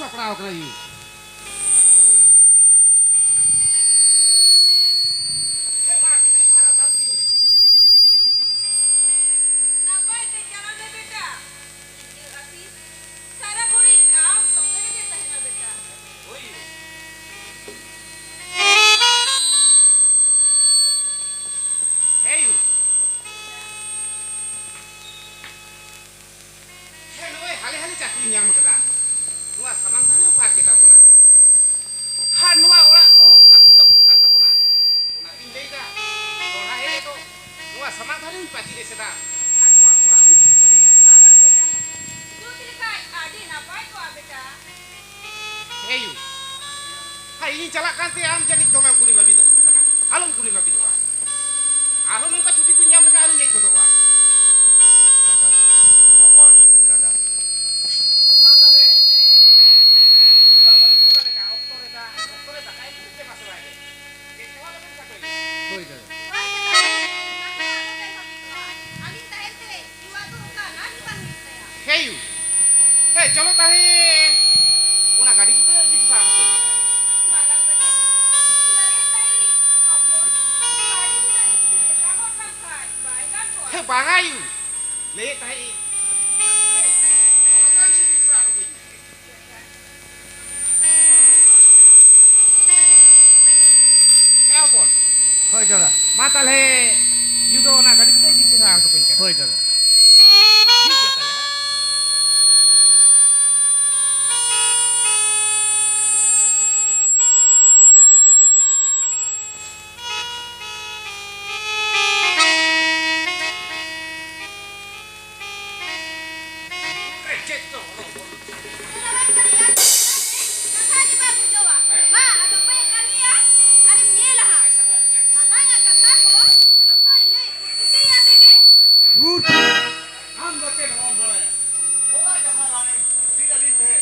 sapraw kena yu. Yang makata nuwa samantara pa kita puna ha nuwa ora ko rakuda putukan ta puna una tindai da dora he to nuwa samantara pa ti deseta ha nuwa ora un chudi ya marang beta dutri kai adi napai ko beta heyu ha ini calakan te am jani domang kuni babi do kana alum kuni babi do aron ka cuti kunyam ka aru nyai ko do wa dadah popon dadah Heyu, chalo tahe, una gadi puto di sa ko ni. marang beta lare tai kabur gadi puta di kaho kan kai bai kan ko He bangayu, le tahe. Awajan si di sa ko ni. He apon, Hoy kara. matal he, yudo na gadi puto di sa ko ni. Hoy kara. ठीक है तले हम बच्चे हम बड़े होगा जहां रानी ठीक है दिन थे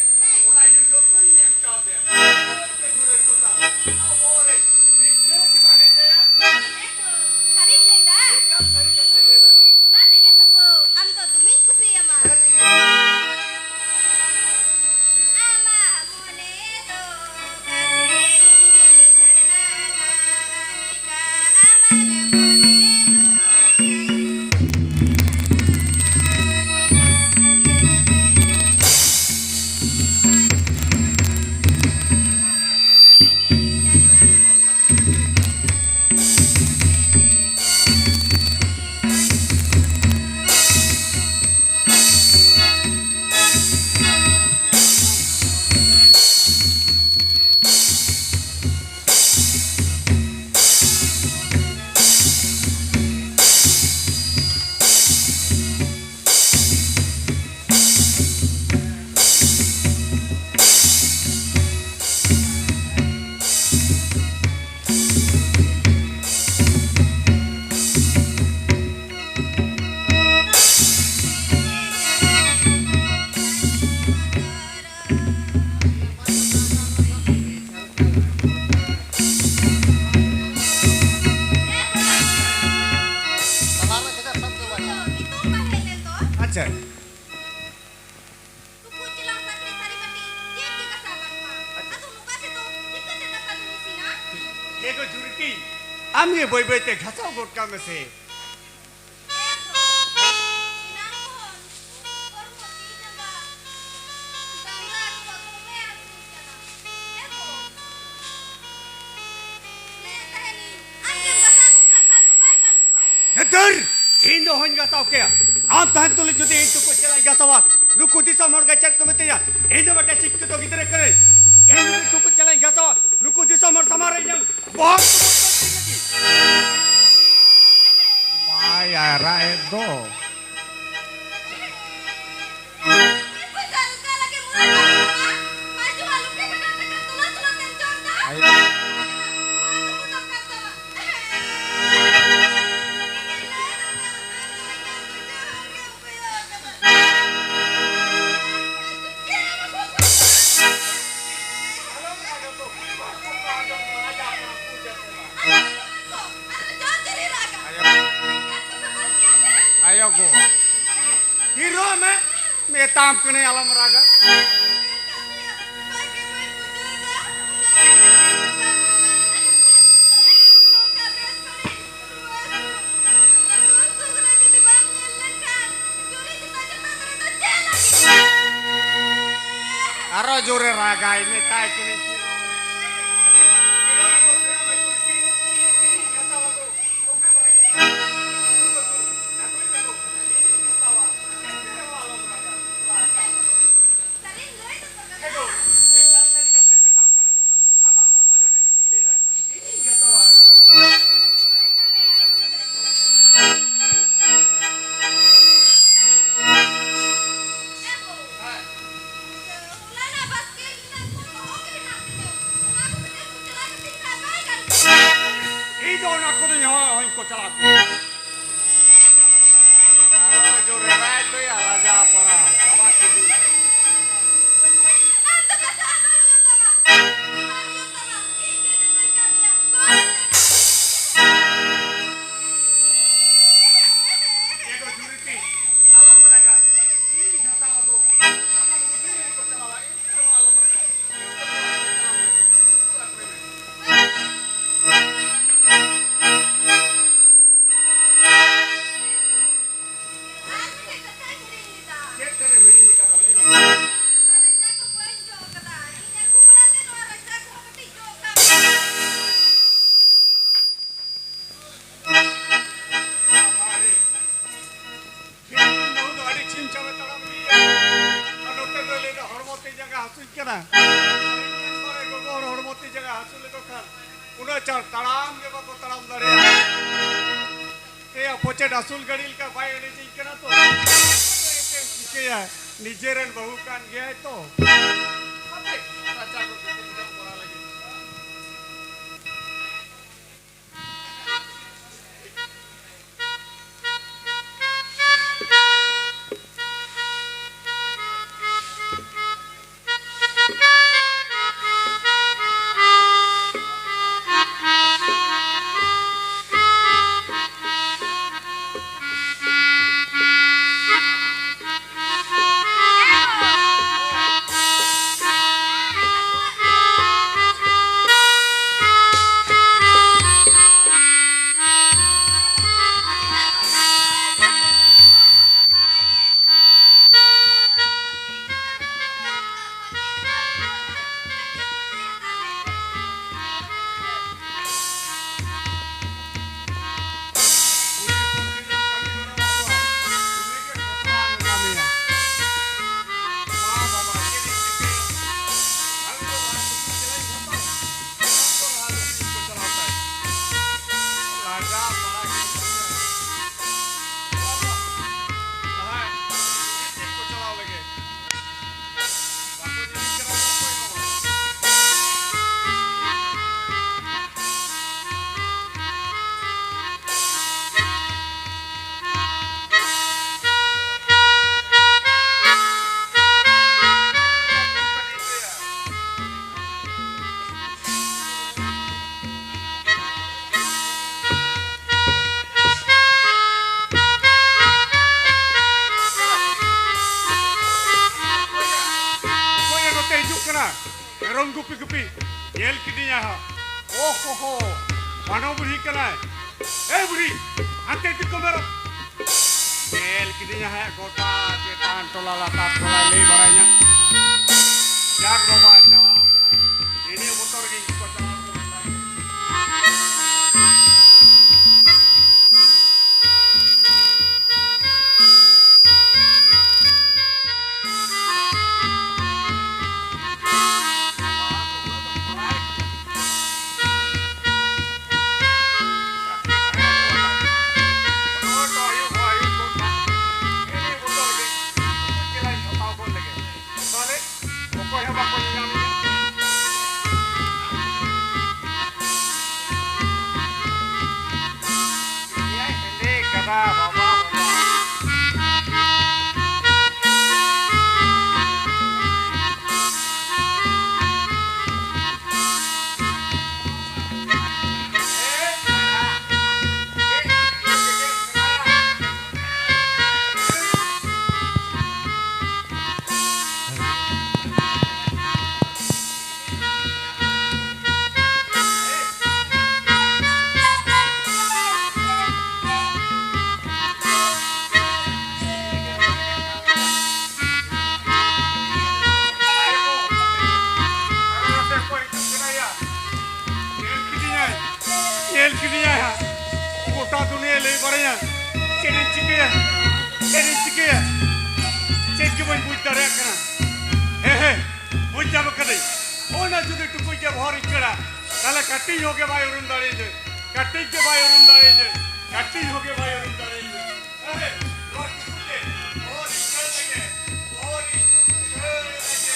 ओना यू जो तो ही हम चाहते हैं के घुरे को ता अब वो रे दिसे के माने ते एकदम सही का थे ले दनु अच्छा ये को जुरती आमी बोई बोई ते घासाव गोटका में से Datar, Indo hanya tahu kaya. Antahan tulis jadi itu ko celai gasawa. Ruku di sama orang chat komite ya. Indo bata sikit to kita kere. Indo itu ko celai gasawa. Ruku di sama samara yang bahang tu lagi. Maya raedo. Ayo go. Hero me tam kene alam raga. जोरे रागाय ने काय के को चला जो रेवाय तो या राजा परा बाबा की असूल गड़ील का भाई इकना तो निजेरन बहु कान गया है तो रंग गुपी गुपी येल किदिया हा ओ हो मानो बुढ़ी कना ए बुढ़ी आते तू को मेरा येल किदिया है गोटा चेतान टोला लाता टोला ले बराइया जाग बाबा चलाओ ini motor gi ko चलाओ चिकिया चेक के बन बुझ दरे कना हे बुझ जाब कदे ओना जुदे टुकुई के भर इकड़ा ताले कट्टी होके भाई उरुन दाड़े जे कट्टी के भाई उरुन दाड़े जे कट्टी होके भाई उरुन दाड़े जे अरे रोट टुकुटे और इकड़ लगे और इकड़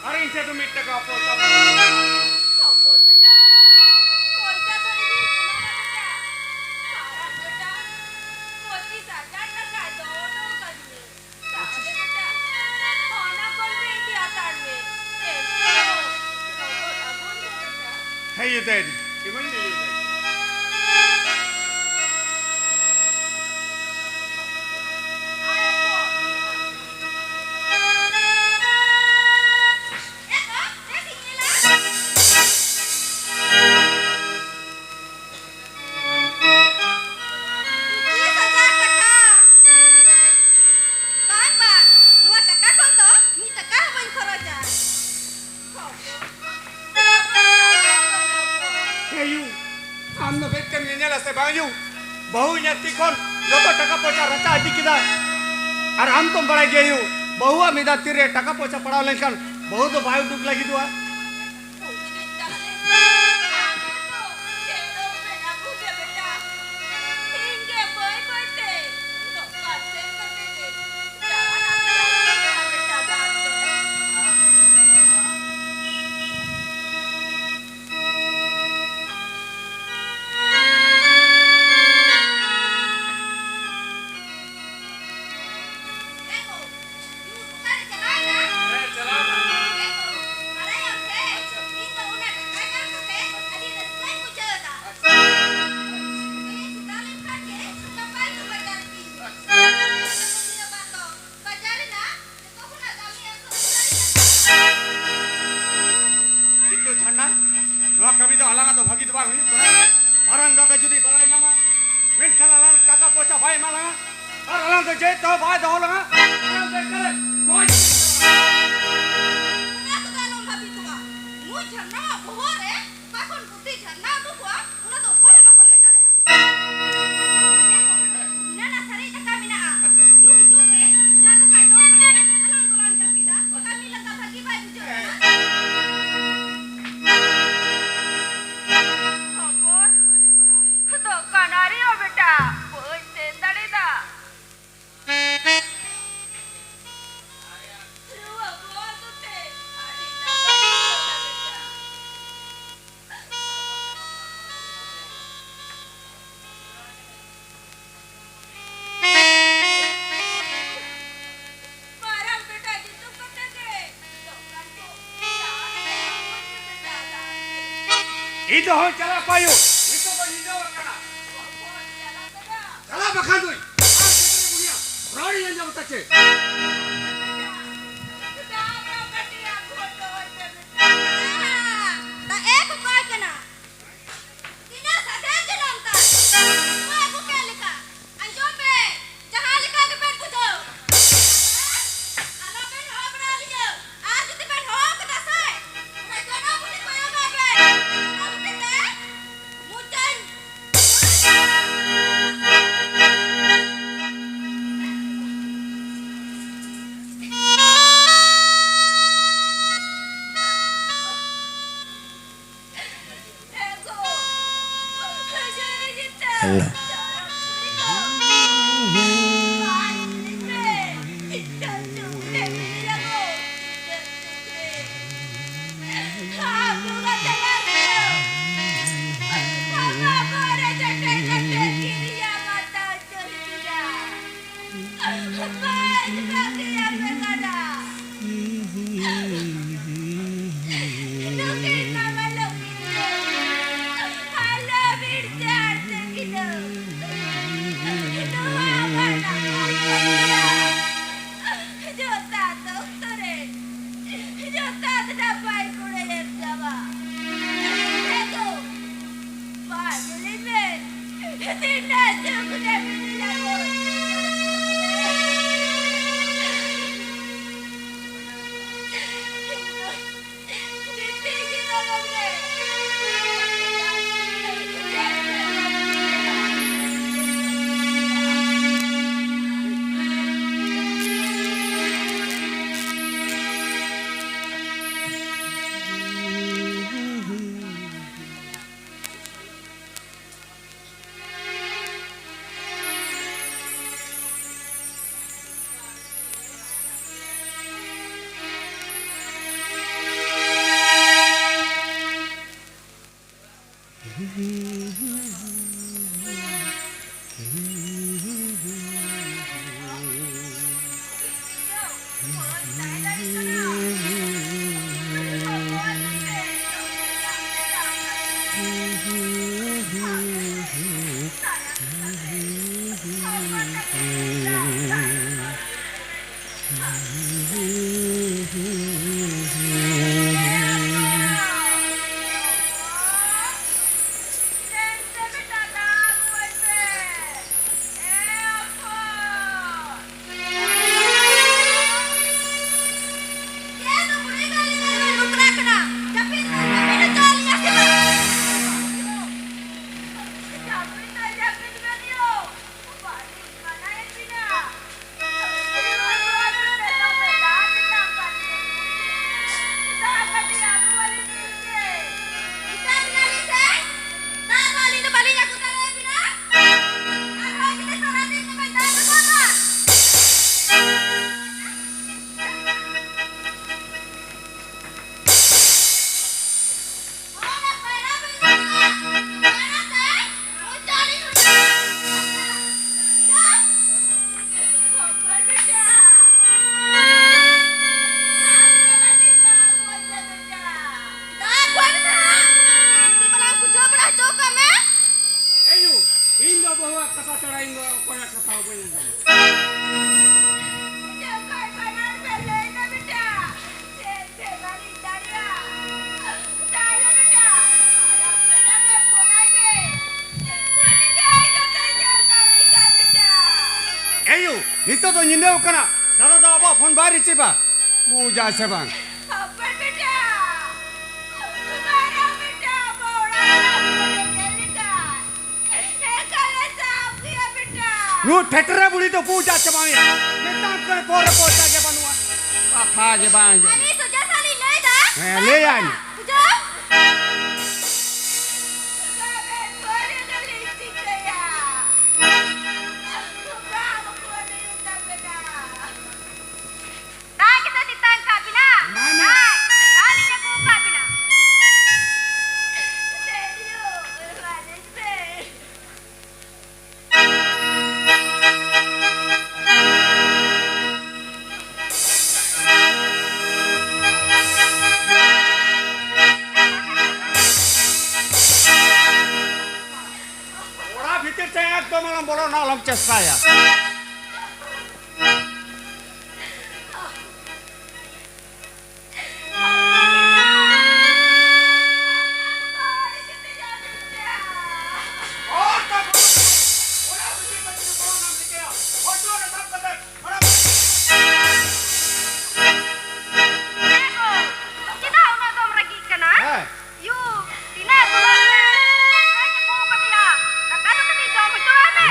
अरे इनसे तो मिट का Hey, you daddy. You want to do बहु तिखन जो टाका पैसा रचा इदी किदा और हम तो बड़ा गए बहुआ मिदा तीरे टाका पैसा पड़ा लेकिन बहु तो भाई दुख लगी दुआ Itu ho cala payu. Itu ko ninyo kana. Cala bakhan doi. Ah ketne bunia. Rani yang jam tache. Hello. Itu to nyineu kana. Dada da ba phone bari chiba. Buja sebang. Nu theatre buli to puja chebang ya. Metan kar por pota ke banua. Apa ke bang. Ali suja sali le da. Le yani. Puja. nolong Ces saya.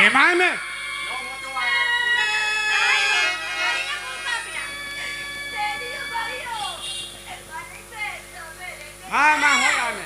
Gimana? Mama hoyane.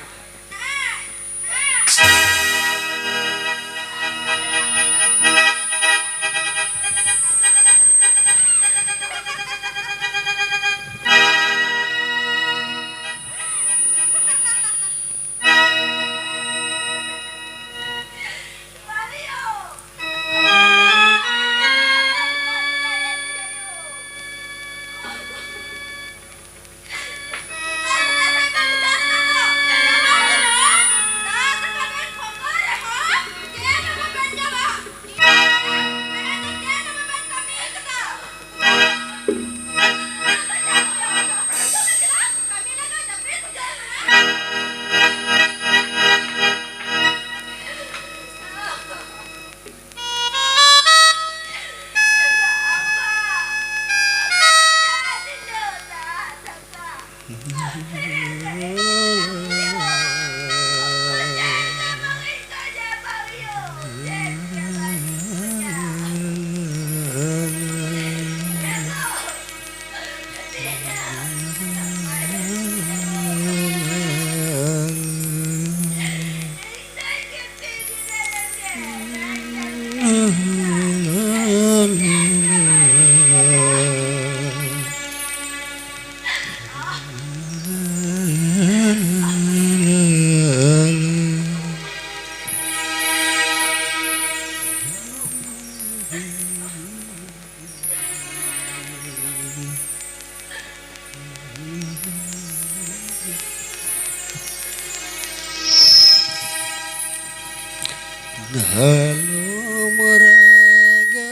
Halo meraga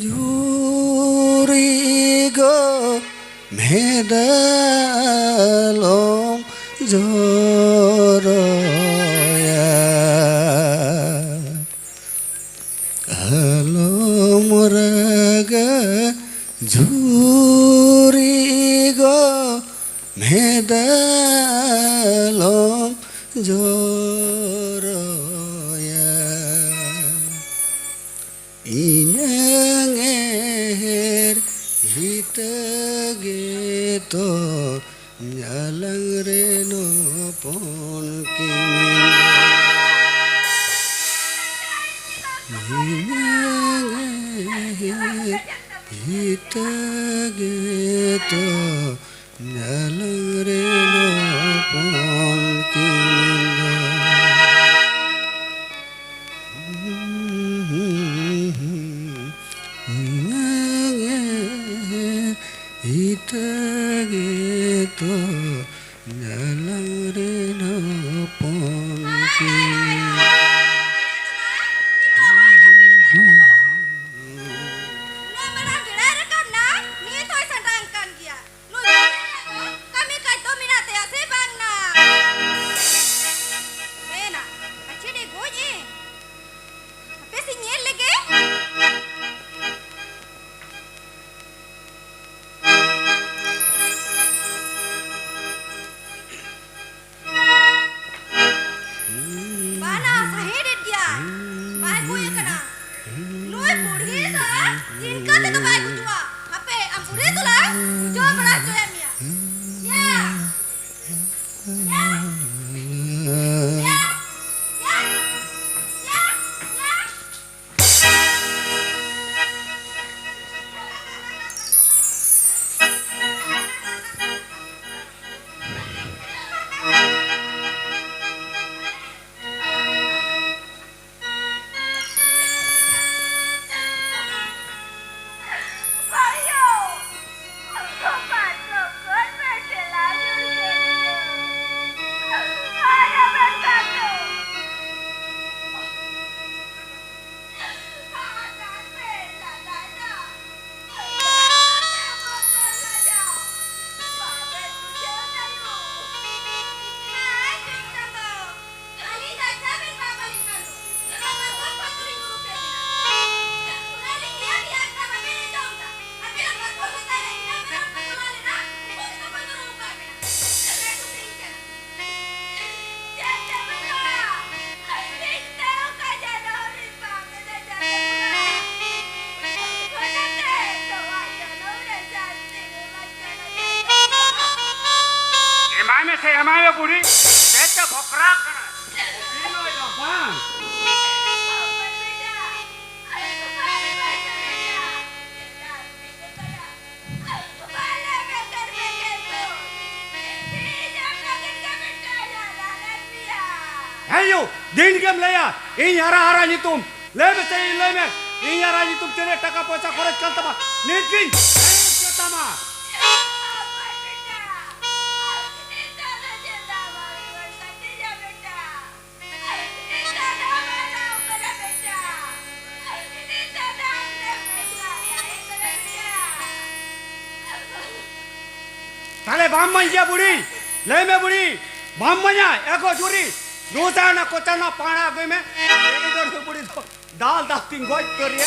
jurigo medalom joroya halo meraga jurigo medalom joroya Inyanger hitageto nyalang reno pon Inyanger hitageto nyalang reno pon Itageto nalarena ponki से हमारे बुढ़ी कैसे भोकरा करा इन लो बांग Ayo, din game laya. Ini hara nyitum. Leme cai leme. Ini hara nyitum cene taka posa korek kanta ma. Nikin. Ayo kata ma. Tale bamanya budi. Leme budi. Bamanya. Eko juri. दूसरा ना कोचा ना पाना गए में इधर से बुरी तो दाल दास्तिंग गोई करिए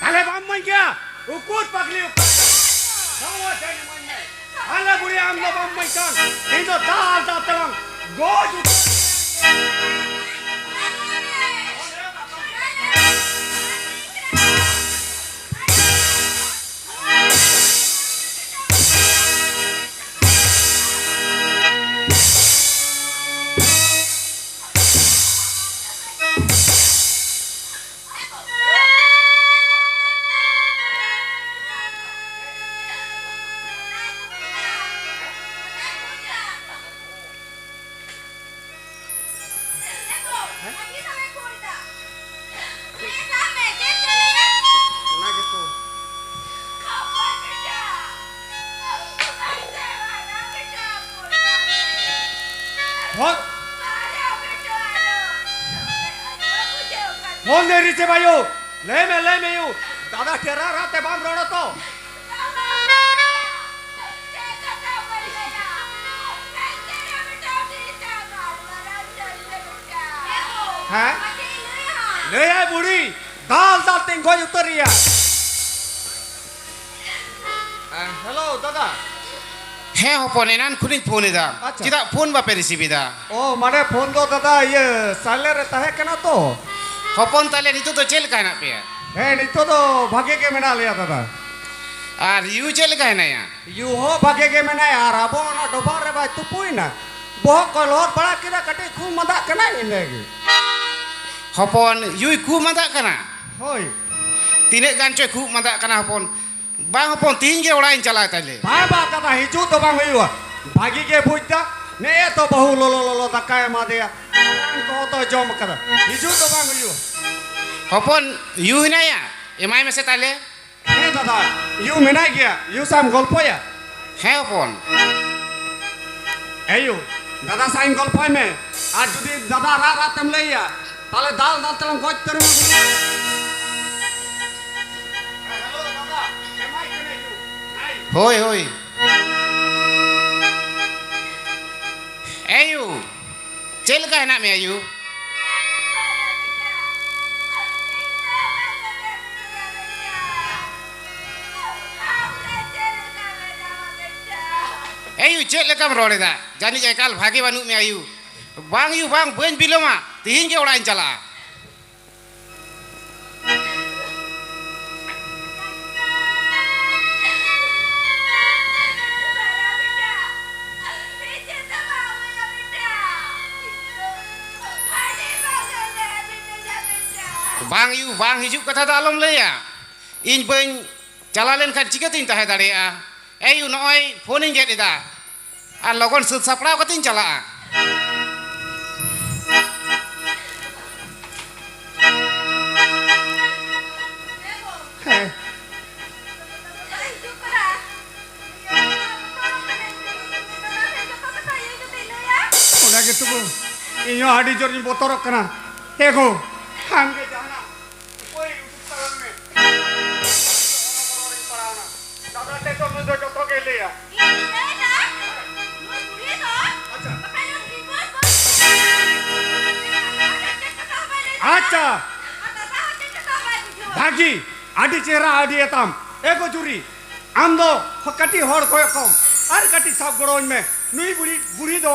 ताले बाम्मन क्या उकुट पकली दावा जाने मन में हाले बुरी हम लोग बाम्मन चान इधर दाल दास्तिंग गोई फोन दे रीचे भाइयों ले में यू दादा तेरा रात बाम रोड़ा तो हैं ले आए बूढ़ी दाल दाल तिंगो उतर रही है हेलो दादा है होपन एनान खुनिन फोन इदा चिदा फोन बापे रिसीव इदा ओ माने फोन दो दादा ये साले रहता है क्या ना तो होपन ताले नितो तो चेल का ना पे है नितो तो भागे के मना लिया दादा आर यू चेल का ना या यू हो भागे के मना यार अब ना दोबार रे भाई तू पुई ना बहुत कलर बड़ा किरा कटे खूब मदा कना इनेगी होपन यू खूब मदा कना होय तीने गान चो खूब मदा कना होपन बांग होपन तीन के उड़ाइन चला ताले बाबा दादा हिजू तो बांग हुआ भागी के पूछता ने तो बहु लो दकाय मा दिया को तो जम कर हिजू तो बांग हुआ होपन यू ना या एमाय में से ताले हे दादा यू मिना गया यू साम गल्प या है होपन एयू दादा साइन गल्प में आज जुदी दादा रात हम लइया ताले दाल तलम गोच तर में हेलो दादा एमाय कने यू होय होय एयू चेल का ना में एयू एयू चेल लेकम रोड़ेदा जानी एकाल भागे बानु में आयू बांग यू बांग बन बिलोमा तीन के उड़ाइन चला बांग यू बांग हिजू कथा दा आलम लैया इन बन चला लेन खान चिकातिन ताहे दाड़ेया एयू नय फोन इन गेट इदा आ लगन सुद सापड़ाव कतिन चला ओना के तू इयो हाडी जोर बोतरक कना हेगो हम के जाना कोई उत्तर में दादा ते तो मुझे तो के लिया अच्छा भागी आडी चेहरा आडी एताम एको चुरी आम दो कटी हड़ कोय कम और कटी सब गड़ोन में नुई बुढ़ी बुढ़ी दो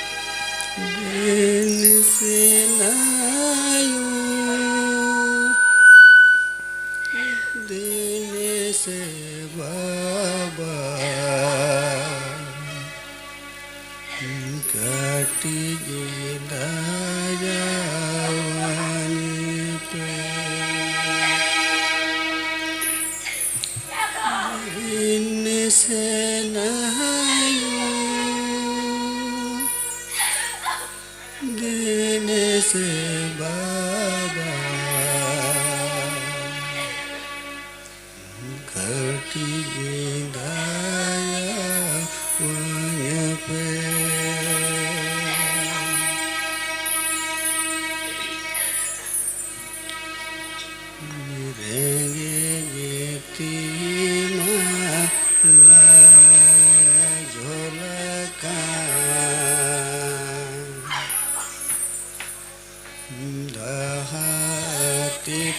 nahayu dene se baba karti daya wanyape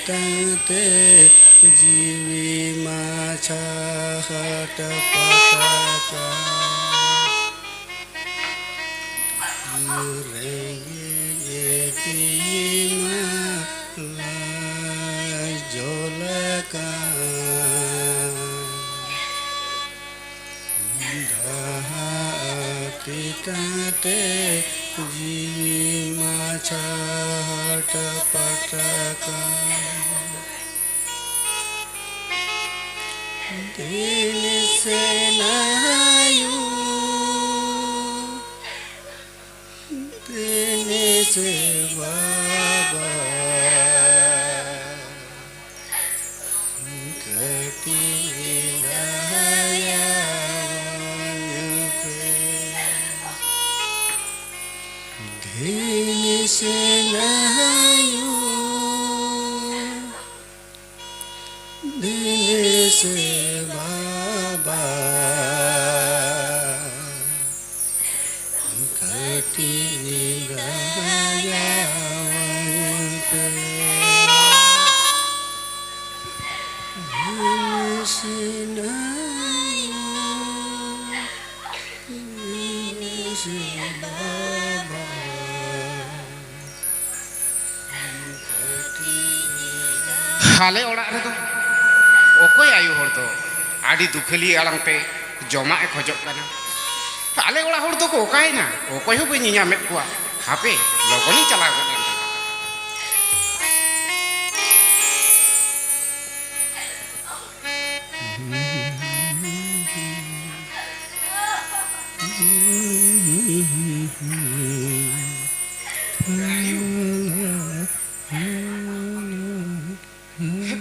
tante jiwi macha hat pataka tima la jolaka dahati tante jiwi macha hat pataka dene se nahayu dene se baba kati daya dene se nahayu dene se baba kati daya dene se nahayu dene se baba हाले ओड़ा रे तो ओकोय आयु हर तो आडी दुखली along पे जमा ए खजक काना आले ओड़ा हर तो को ओकायना ओकोय हो बनि ᱧᱟᱢᱮᱫ ᱠᱚᱣᱟ हापे लगनी चला गए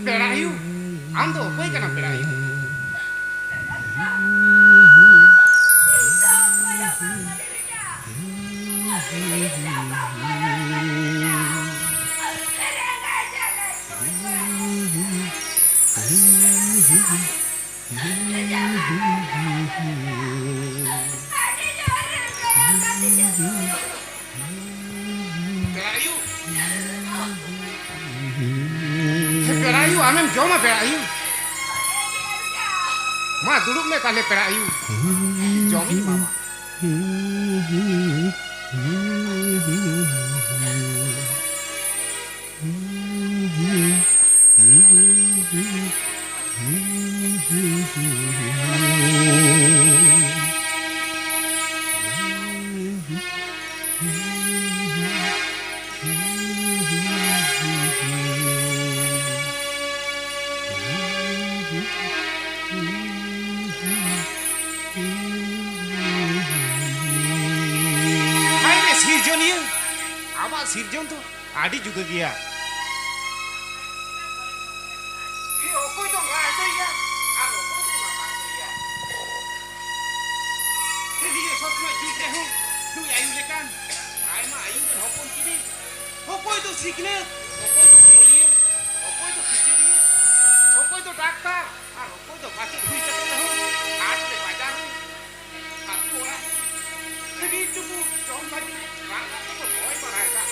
पेड़ायु आम तो ओकोय काना पेड़ायु पेड़ायु आमें जमा पेड़ायु मा दुड़ुब में ताले पेड़ायु जमी मामा सिरजन तो आड़ी जुग गया ये ओकोय तो गा तो या आ ओकोय तो मा तो या ये सोच में जुग रे हूं तू आयु लेकान आय मा आयु के होपन किनी ओकोय तो सिकने ओकोय तो होनलिए ओकोय तो टीचरिए ओकोय तो डॉक्टर और ओकोय तो बाकी हुई चले हो आठ ले बाजार हाथ ओड़ा कभी चुप चौन भाजी रात को कोई बनाएगा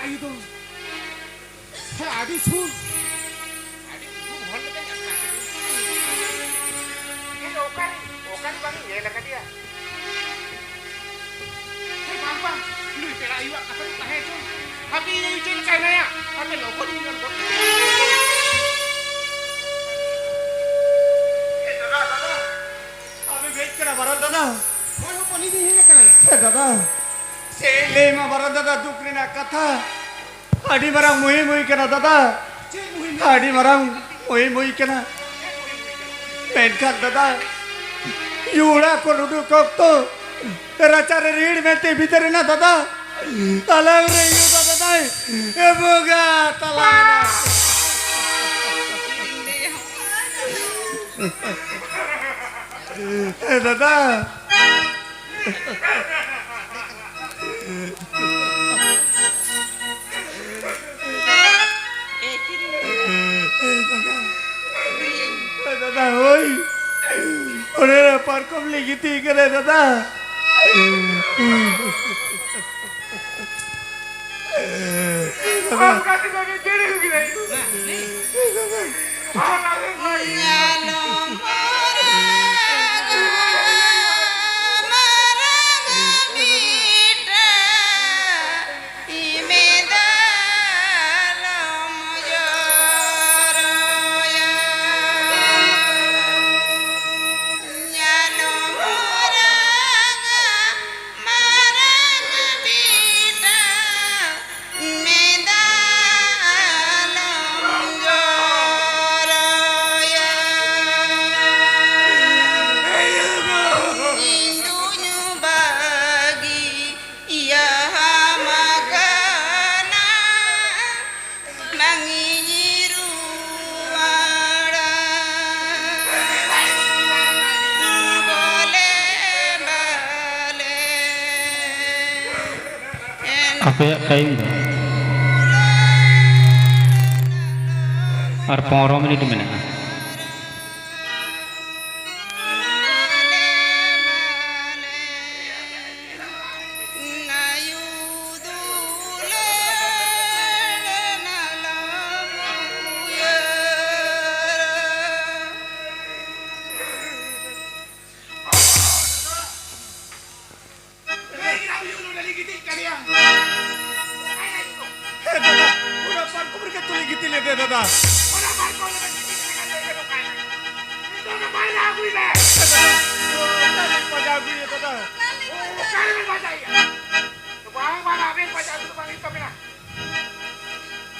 itu adik su hol kan ini okan bang ya laka dia hei papa lu pera ayu ka tu ka he tu tapi ini cil kai na ya tapi logo ni kan दादा Kau lupa ni ni kan ya? दादा से ले में बरा दादा दुखरी ना कथा हाडी मरा मुही मुही के ना दादा Cik muhim. हाडी मरा मुही मुही के ना मेनखान दादा युड़ा को लुडू कोक तो रचारे रीड में ते भीतर ना दादा अलग रे यू दादा ए बोगा तलाना ए दादा दादा होई ओरे पर कमली गीती करे दादा Kau kasih kau ni jadi begini. Kau nak apa? Apa time dah? Ar 15 minit mana? दादा Orang marco le begini dengan dia bukan. Itu mana aku ini? pada aku ya दादा Kali baca ya. Bang mana ambil baca itu bang itu mana?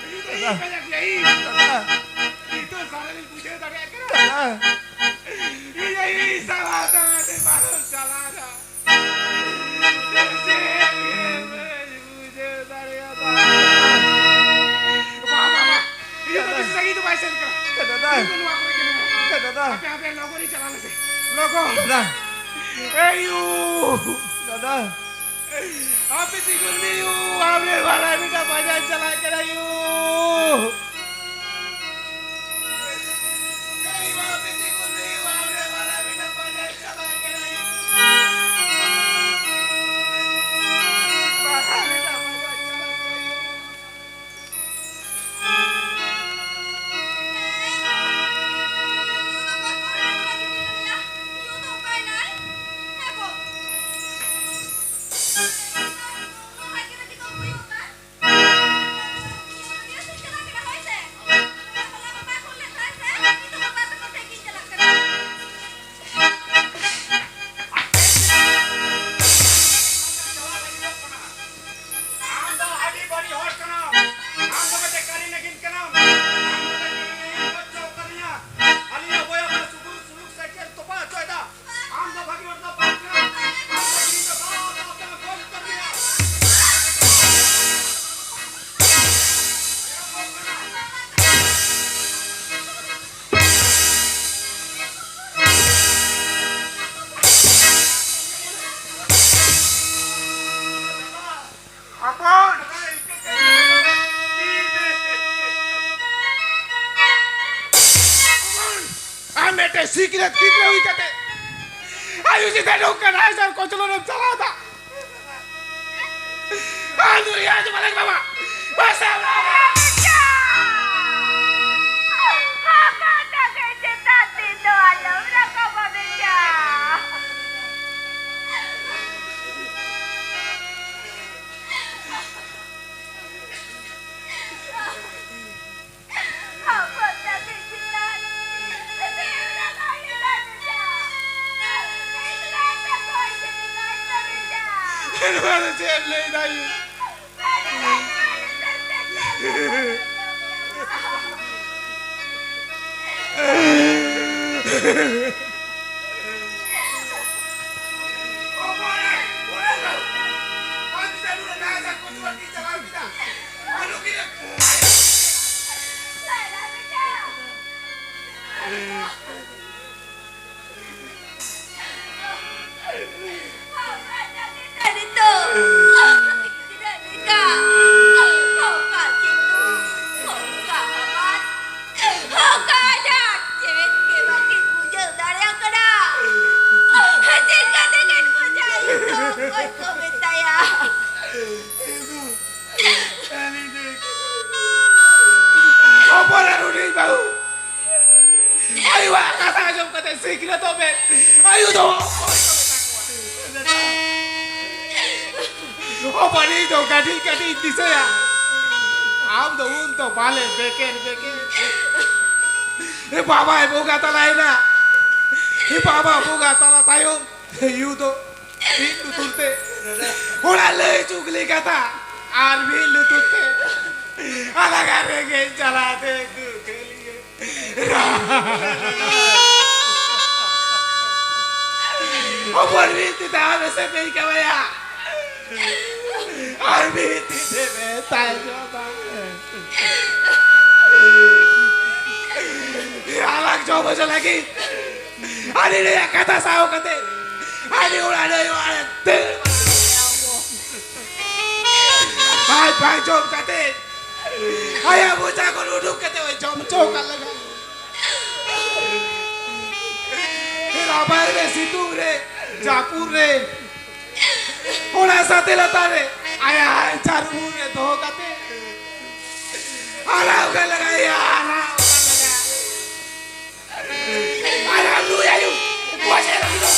Ini banyak dia ini. Itu salah ni puja tadi akhirnya. Ini salah salah ni baru salah dah. Apa logo ni चला लेते logo दादा AU दादा आप इसी को नहीं you आपने वाला बेटा बाजार चला कर यू आप इसी को नहीं आपने वाला बेटा बाजार चला कर यू बाजार बेटा बाजार चला कर you Secret kita huई kate. Ayo kita dokan asal kau celana salah tak. Aduh ya tu balik mama. Masalah. Apa tak cerita itu ada berapa manusia? Apa tak cerita? Ini berapa manusia? Ini berapa Hermano, siempre hay daño. Baba ibu kata lain na, baba ibu kata lah tayo, yudo, itu turte, orang leh cukli kata, arbi lu turte, anak karenge jalade keliye, opor binti tahu sepe kawaya, arbi binti sepe tayo coba. Alang coba lagi. Ani dia kata sao kate. Ani ulah ada yang ada. Hai bang jom kate. Ayah bocah kau duduk kate jom cokan lagi. Rabar re situ re, japur re. Ulah sate latare. Ayah caru re doh kate. Alah udah lagi alah. Aleluya yuk, puasa lagi dong.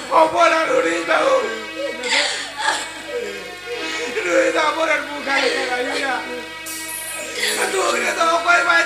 Oporan udah tahu. Duit aporan bukan kayu ya. Aduh, kita tahu kau yang baik